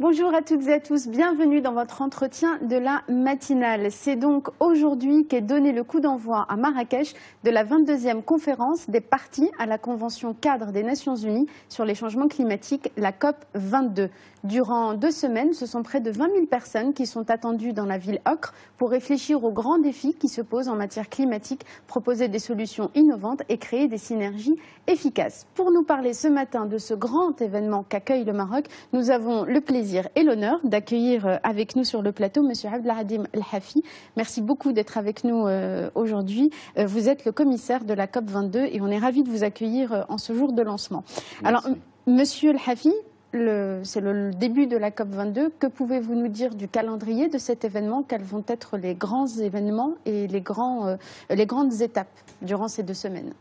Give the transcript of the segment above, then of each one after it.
Bonjour à toutes et à tous, bienvenue dans votre entretien de la matinale. C'est donc aujourd'hui qu'est donné le coup d'envoi à Marrakech de la 22e conférence des parties à la Convention cadre des Nations Unies sur les changements climatiques, la COP 22. Durant 2 semaines, ce sont près de 20 000 personnes qui sont attendues dans la ville Ocre pour réfléchir aux grands défis qui se posent en matière climatique, proposer des solutions innovantes et créer des synergies efficaces. Pour nous parler ce matin de ce grand événement qu'accueille le Maroc, nous avons le plaisir et l'honneur d'accueillir avec nous sur le plateau M. Abdelhadim El-Hafi. Merci beaucoup d'être avec nous aujourd'hui. Vous êtes le commissaire de la COP 22 et on est ravis de vous accueillir en ce jour de lancement. Merci. Alors, Monsieur El-Hafi, c'est le début de la COP 22. Que pouvez-vous nous dire du calendrier de cet événement? Quels vont être les grands événements et les grandes étapes durant ces 2 semaines?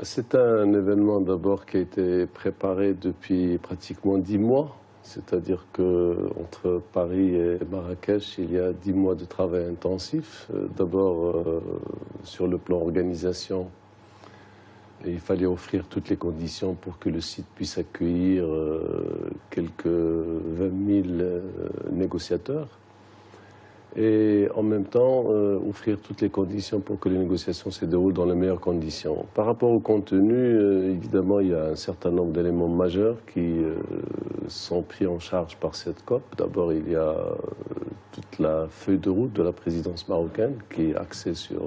C'est un événement d'abord qui a été préparé depuis pratiquement 10 mois. C'est-à-dire qu'entre Paris et Marrakech, il y a 10 mois de travail intensif. D'abord, sur le plan organisation, il fallait offrir toutes les conditions pour que le site puisse accueillir quelques 20 000 négociateurs. Et en même temps, offrir toutes les conditions pour que les négociations se déroulent dans les meilleures conditions. Par rapport au contenu, évidemment, il y a un certain nombre d'éléments majeurs qui sont pris en charge par cette COP. D'abord, il y a toute la feuille de route de la présidence marocaine qui est axée sur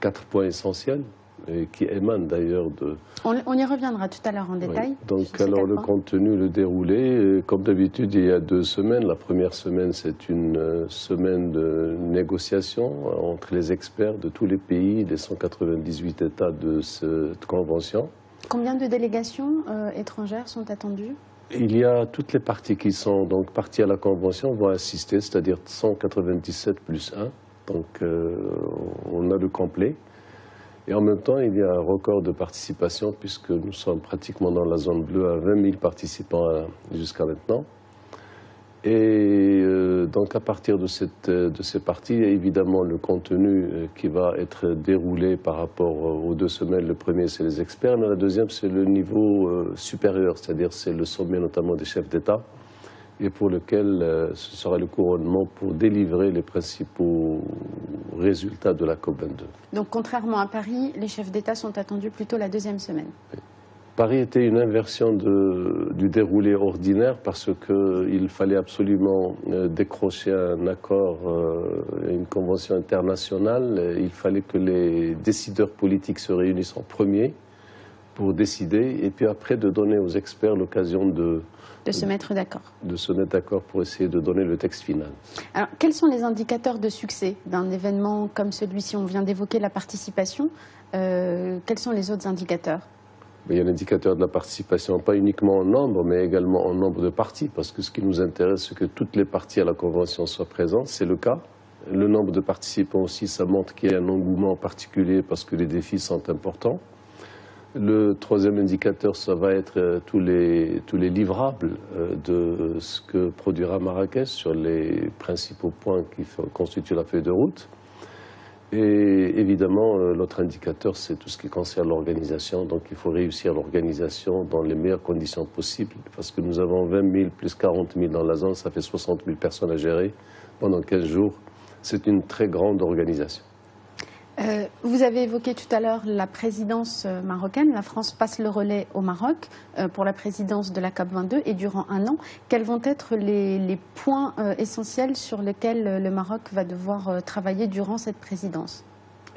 4 points essentiels et qui émanent d'ailleurs de... On y reviendra tout à l'heure en détail. Oui. Donc alors le contenu, le déroulé, comme d'habitude il y a 2 semaines. La première semaine c'est une semaine de négociation entre les experts de tous les pays, les 198 États de cette convention. Combien de délégations étrangères sont attendues? Il y a toutes les parties qui sont donc parties à la convention vont assister, c'est-à-dire 197 plus 1. Donc on a le complet. Et en même temps, il y a un record de participation puisque nous sommes pratiquement dans la zone bleue à 20 000 participants jusqu'à maintenant. Et donc à partir de ces parties, évidemment le contenu qui va être déroulé par rapport aux 2 semaines. Le premier, c'est les experts, mais la deuxième, c'est le niveau supérieur, c'est-à-dire c'est le sommet notamment des chefs d'État, et pour lequel ce sera le couronnement pour délivrer les principaux résultats de la COP22. Donc contrairement à Paris, les chefs d'État sont attendus plutôt la 2e semaine. Oui. Paris était une inversion du déroulé ordinaire parce qu'il fallait absolument décrocher un accord, une convention internationale. Il fallait que les décideurs politiques se réunissent en premier pour décider et puis après de donner aux experts l'occasion de se mettre d'accord. De se mettre d'accord pour essayer de donner le texte final. Alors, quels sont les indicateurs de succès d'un événement comme celui-ci? On vient d'évoquer la participation. Quels sont les autres indicateurs? Il y a l'indicateur de la participation, pas uniquement en nombre, mais également en nombre de parties, parce que ce qui nous intéresse, c'est que toutes les parties à la Convention soient présentes. C'est le cas. Le nombre de participants aussi, ça montre qu'il y a un engouement particulier parce que les défis sont importants. Le 3e indicateur, ça va être tous les livrables de ce que produira Marrakech sur les principaux points qui constituent la feuille de route. Et évidemment, l'autre indicateur, c'est tout ce qui concerne l'organisation. Donc il faut réussir l'organisation dans les meilleures conditions possibles, parce que nous avons 20 000 plus 40 000 dans la zone, ça fait 60 000 personnes à gérer pendant 15 jours. C'est une très grande organisation. Vous avez évoqué tout à l'heure la présidence marocaine. La France passe le relais au Maroc pour la présidence de la COP 22 et durant 1 an. Quels vont être les points essentiels sur lesquels le Maroc va devoir travailler durant cette présidence?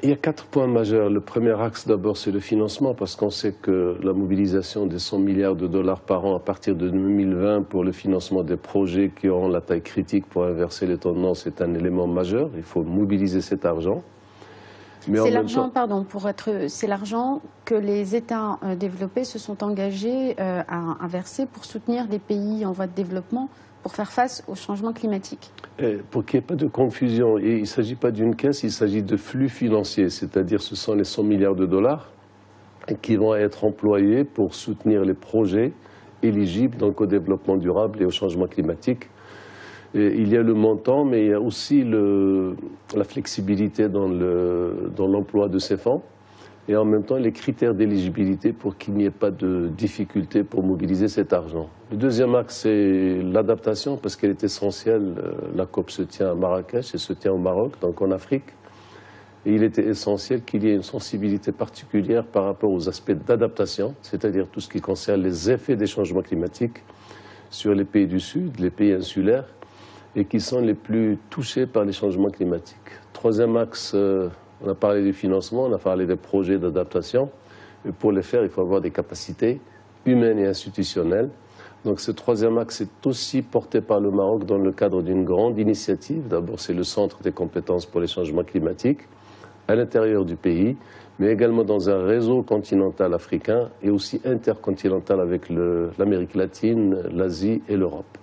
Il y a 4 points majeurs. Le premier axe d'abord c'est le financement parce qu'on sait que la mobilisation des 100 milliards de dollars par an à partir de 2020 pour le financement des projets qui auront la taille critique pour inverser les tendances est un élément majeur. Il faut mobiliser cet argent. C'est l'argent, pardon, c'est l'argent que les États développés se sont engagés à verser pour soutenir les pays en voie de développement pour faire face au changement climatique. Pour qu'il n'y ait pas de confusion, il ne s'agit pas d'une caisse, il s'agit de flux financiers, c'est-à-dire ce sont les 100 milliards de dollars qui vont être employés pour soutenir les projets éligibles donc, au développement durable et au changement climatique. Il y a le montant, mais il y a aussi la flexibilité dans l'emploi de ces fonds. et en même temps les critères d'éligibilité pour qu'il n'y ait pas de difficulté pour mobiliser cet argent. Le deuxième axe, c'est l'adaptation, parce qu'elle est essentielle. La COP se tient à Marrakech et se tient au Maroc, donc en Afrique. Et il était essentiel qu'il y ait une sensibilité particulière par rapport aux aspects d'adaptation, c'est-à-dire tout ce qui concerne les effets des changements climatiques sur les pays du Sud, les pays insulaires, et qui sont les plus touchés par les changements climatiques. Troisième axe, on a parlé du financement, on a parlé des projets d'adaptation. Et pour les faire, il faut avoir des capacités humaines et institutionnelles. Donc ce troisième axe est aussi porté par le Maroc dans le cadre d'une grande initiative. D'abord, c'est le Centre des compétences pour les changements climatiques à l'intérieur du pays, mais également dans un réseau continental africain et aussi intercontinental avec l'Amérique latine, l'Asie et l'Europe.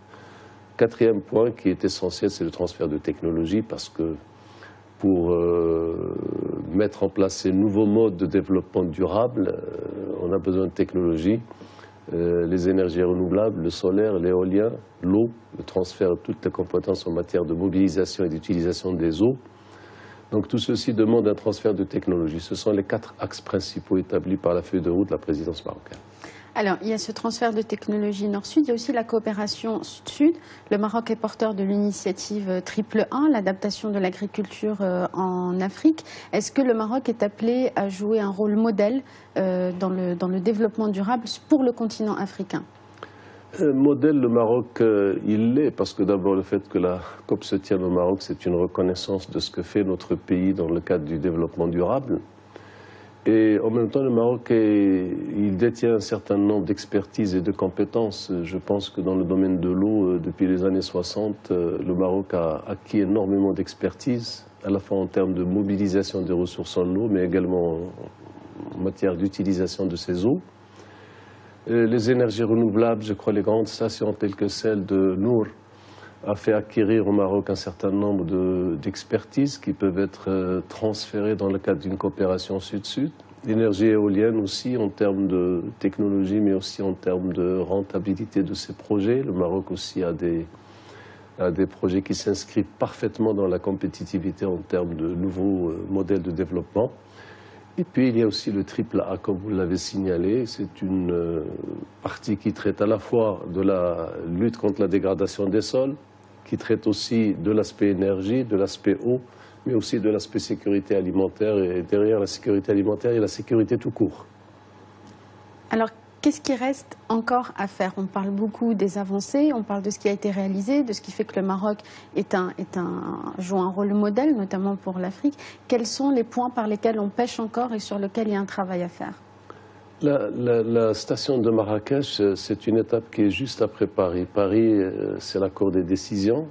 Quatrième point qui est essentiel, c'est le transfert de technologie, parce que pour mettre en place ces nouveaux modes de développement durable, on a besoin de technologie, les énergies renouvelables, le solaire, l'éolien, l'eau, le transfert de toutes les compétences en matière de mobilisation et d'utilisation des eaux. Donc tout ceci demande un transfert de technologie. Ce sont les 4 axes principaux établis par la feuille de route de la présidence marocaine. Alors, il y a ce transfert de technologie nord-sud, il y a aussi la coopération sud-sud. Le Maroc est porteur de l'initiative Triple 1, l'adaptation de l'agriculture en Afrique. Est-ce que le Maroc est appelé à jouer un rôle modèle dans le développement durable pour le continent africain ? Modèle, le Maroc, il l'est, parce que d'abord le fait que la COP se tienne au Maroc, c'est une reconnaissance de ce que fait notre pays dans le cadre du développement durable. Et en même temps, le Maroc, il détient un certain nombre d'expertises et de compétences. Je pense que dans le domaine de l'eau, depuis les années 60, le Maroc a acquis énormément d'expertise, à la fois en termes de mobilisation des ressources en eau, mais également en matière d'utilisation de ces eaux. Les énergies renouvelables, je crois les grandes stations telles que celle de Nour a fait acquérir au Maroc un certain nombre d'expertises qui peuvent être transférées dans le cadre d'une coopération sud-sud. L'énergie éolienne aussi en termes de technologie, mais aussi en termes de rentabilité de ces projets. Le Maroc aussi a des projets qui s'inscrivent parfaitement dans la compétitivité en termes de nouveaux modèles de développement. Et puis il y a aussi le triple A, comme vous l'avez signalé. C'est une partie qui traite à la fois de la lutte contre la dégradation des sols, qui traite aussi de l'aspect énergie, de l'aspect eau, mais aussi de l'aspect sécurité alimentaire. Et derrière la sécurité alimentaire, il y a la sécurité tout court. Alors, qu'est-ce qui reste encore à faire? On parle beaucoup des avancées, on parle de ce qui a été réalisé, de ce qui fait que le Maroc joue un rôle modèle, notamment pour l'Afrique. Quels sont les points par lesquels on pêche encore et sur lesquels il y a un travail à faire? La station de Marrakech, c'est une étape qui est juste après Paris. Paris, c'est l'accord des décisions.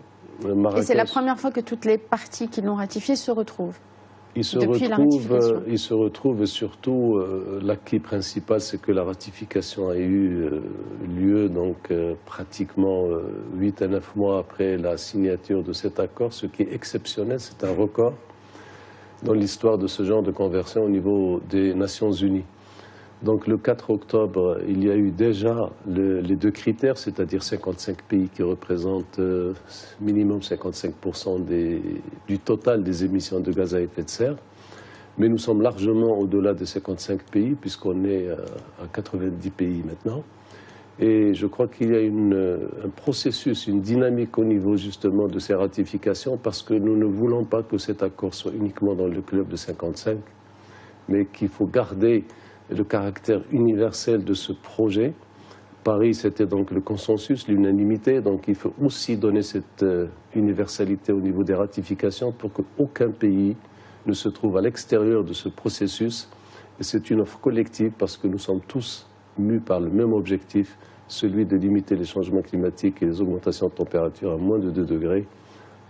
Et c'est la première fois que toutes les parties qui l'ont ratifié se retrouvent. Il se retrouve et surtout, l'acquis principal, c'est que la ratification a eu lieu donc, pratiquement 8 à 9 mois après la signature de cet accord, ce qui est exceptionnel, c'est un record dans l'histoire de ce genre de conversion au niveau des Nations Unies. Donc le 4 octobre, il y a eu déjà les 2 critères, c'est-à-dire 55 pays qui représentent minimum 55% du total des émissions de gaz à effet de serre. Mais nous sommes largement au-delà de 55 pays, puisqu'on est à 90 pays maintenant. Et je crois qu'il y a un processus, une dynamique au niveau justement de ces ratifications, parce que nous ne voulons pas que cet accord soit uniquement dans le club de 55, mais qu'il faut garder le caractère universel de ce projet. Paris, c'était donc le consensus, l'unanimité, donc il faut aussi donner cette universalité au niveau des ratifications pour qu'aucun pays ne se trouve à l'extérieur de ce processus. Et c'est une offre collective parce que nous sommes tous mus par le même objectif, celui de limiter les changements climatiques et les augmentations de température à moins de 2 degrés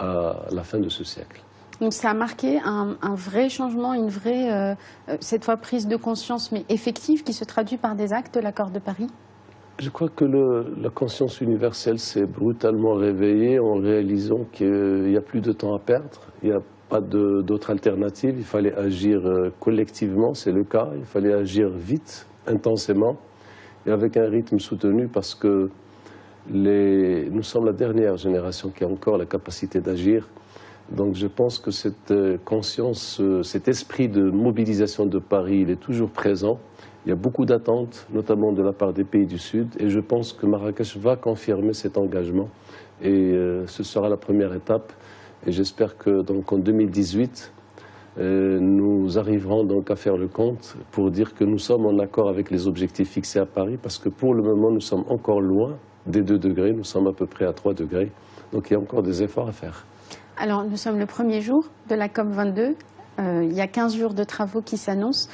à la fin de ce siècle. Donc ça a marqué un vrai changement, une vraie, cette fois prise de conscience, mais effective, qui se traduit par des actes de l'accord de Paris? Je crois que la conscience universelle s'est brutalement réveillée en réalisant qu'il n'y a plus de temps à perdre, il n'y a pas d'autre alternative, il fallait agir collectivement, c'est le cas, il fallait agir vite, intensément, et avec un rythme soutenu parce que nous sommes la dernière génération qui a encore la capacité d'agir. Donc je pense que cette conscience, cet esprit de mobilisation de Paris, il est toujours présent. Il y a beaucoup d'attentes, notamment de la part des pays du Sud, et je pense que Marrakech va confirmer cet engagement. Et ce sera la première étape. Et j'espère que donc, en 2018, nous arriverons donc à faire le compte pour dire que nous sommes en accord avec les objectifs fixés à Paris, parce que pour le moment, nous sommes encore loin des 2 degrés, nous sommes à peu près à 3 degrés. Donc il y a encore des efforts à faire. Alors, nous sommes le premier jour de la COP22. Il y a 15 jours de travaux qui s'annoncent.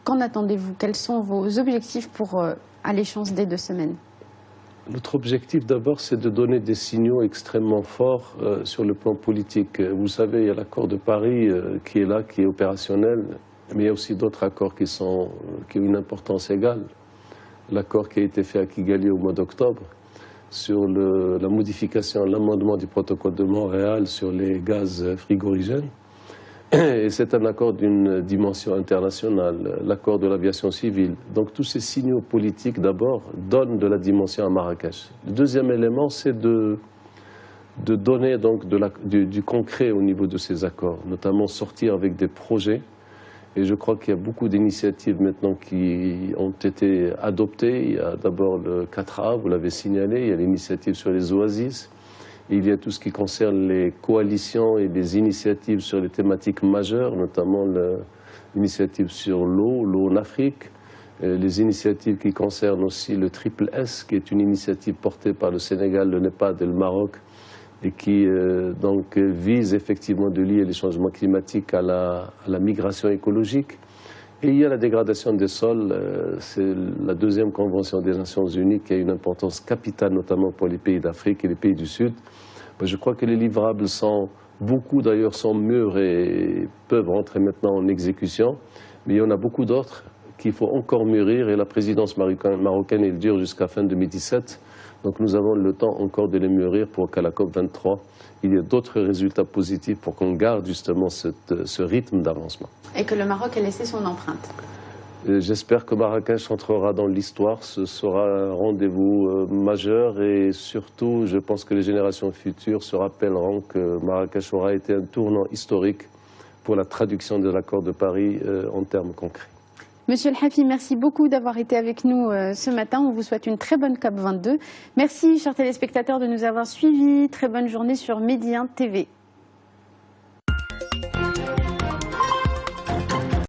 Qu'en attendez-vous? Quels sont vos objectifs pour à l'échéance des 2 semaines? Notre objectif d'abord, c'est de donner des signaux extrêmement forts sur le plan politique. Vous savez, il y a l'accord de Paris qui est là, qui est opérationnel, mais il y a aussi d'autres accords qui ont une importance égale. L'accord qui a été fait à Kigali au mois d'octobre sur la modification, l'amendement du protocole de Montréal sur les gaz frigorigènes. Et c'est un accord d'une dimension internationale, l'accord de l'aviation civile. Donc tous ces signaux politiques, d'abord, donnent de la dimension à Marrakech. Le deuxième élément, c'est de donner donc du concret au niveau de ces accords, notamment sortir avec des projets. Et je crois qu'il y a beaucoup d'initiatives maintenant qui ont été adoptées. Il y a d'abord le 4A, vous l'avez signalé, il y a l'initiative sur les oasis. Il y a tout ce qui concerne les coalitions et les initiatives sur les thématiques majeures, notamment l'initiative sur l'eau en Afrique, les initiatives qui concernent aussi le Triple S, qui est une initiative portée par le Sénégal, le Népal et le Maroc, et qui donc vise effectivement de lier les changements climatiques à la migration écologique. Et il y a la dégradation des sols, c'est la 2e convention des Nations Unies qui a une importance capitale, notamment pour les pays d'Afrique et les pays du Sud. Je crois que les livrables beaucoup d'ailleurs sont mûrs et peuvent rentrer maintenant en exécution, mais il y en a beaucoup d'autres qu'il faut encore mûrir et la présidence marocaine elle dure jusqu'à fin 2017. Donc nous avons le temps encore de les mûrir pour qu'à la COP23, il y ait d'autres résultats positifs pour qu'on garde justement ce rythme d'avancement. Et que le Maroc ait laissé son empreinte. J'espère que Marrakech entrera dans l'histoire. Ce sera un rendez-vous majeur et surtout, je pense que les générations futures se rappelleront que Marrakech aura été un tournant historique pour la traduction de l'accord de Paris en termes concrets. Monsieur El Hafi, merci beaucoup d'avoir été avec nous ce matin. On vous souhaite une très bonne COP22. Merci, chers téléspectateurs, de nous avoir suivis. Très bonne journée sur Média TV.